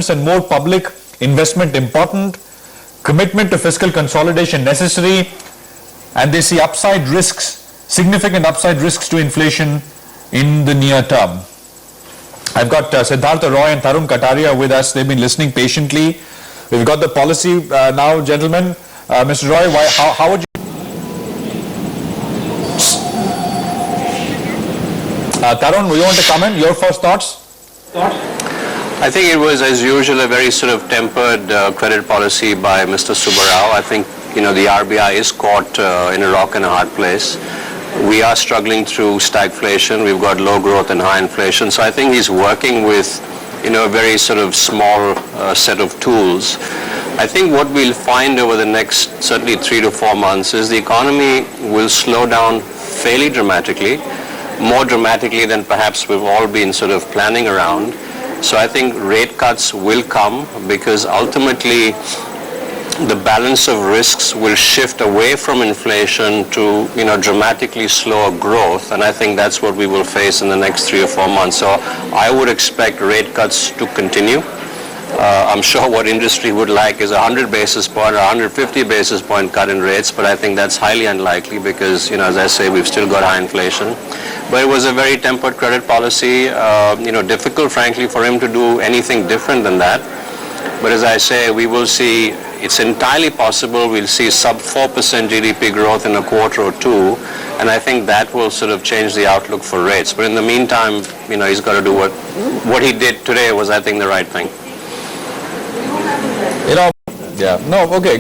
and more public investment important, commitment to fiscal consolidation necessary, and they see upside risks, significant upside risks to inflation in the near term. I've got Siddhartha Roy and Tarun Kataria with us. They've been listening patiently. We've got the policy now, gentlemen. Mr. Roy, how would you... Tarun, you want to comment? Your first thoughts? I think it was, as usual, a very sort of tempered credit policy by Mr. Subbarao. I think, the RBI is caught in a rock and a hard place. We are struggling through stagflation. We've got low growth and high inflation. So I think he's working with, a very sort of small set of tools. I think what we'll find over the next certainly 3 to 4 months is the economy will slow down fairly dramatically, more dramatically than perhaps we've all been sort of planning around. So I think rate cuts will come because ultimately the balance of risks will shift away from inflation to, dramatically slower growth. And I think that's what we will face in the next 3 or 4 months. So I would expect rate cuts to continue. I'm sure what industry would like is a 100 basis point or 150 basis point cut in rates, but I think that's highly unlikely because, as I say, we've still got high inflation. But it was a very tempered credit policy, difficult, frankly, for him to do anything different than that. But as I say, we will see, it's entirely possible we'll see sub 4% GDP growth in a quarter or two, and I think that will sort of change the outlook for rates. But in the meantime, he's got to do what he did today was, I think, the right thing.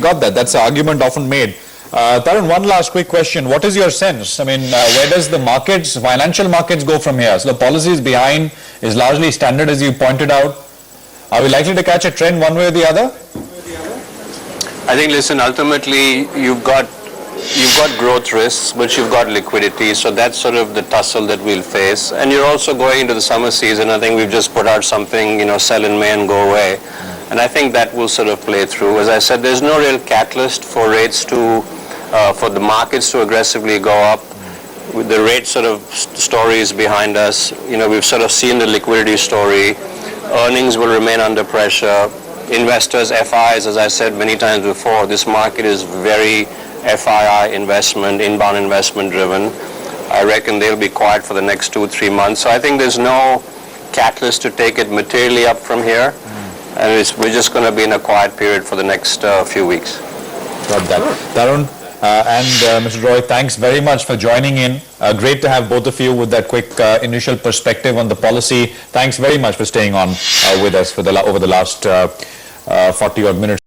Got that. That's the argument often made. Tarun, one last quick question. What is your sense? I mean, where does the markets, financial markets go from here? So the policy is behind, is largely standard as you pointed out. Are we likely to catch a trend one way or the other? I think, listen, ultimately you've got growth risks, but you've got liquidity. So that's sort of the tussle that we'll face. And you're also going into the summer season. I think we've just put out something, sell in May and go away. And I think that will sort of play through. As I said, there's no real catalyst for rates to, for the markets to aggressively go up. With the rate sort of story is behind us. We've sort of seen the liquidity story. Earnings will remain under pressure. Investors, FIs, as I said many times before, this market is very FII investment, inbound investment driven. I reckon they'll be quiet for the next 2-3 months. So I think there's no catalyst to take it materially up from here. And we're just going to be in a quiet period for the next few weeks. Got that. Tarun and Mr. Roy, thanks very much for joining in. Great to have both of you with that quick initial perspective on the policy. Thanks very much for staying on with us for over the last 40 odd minutes.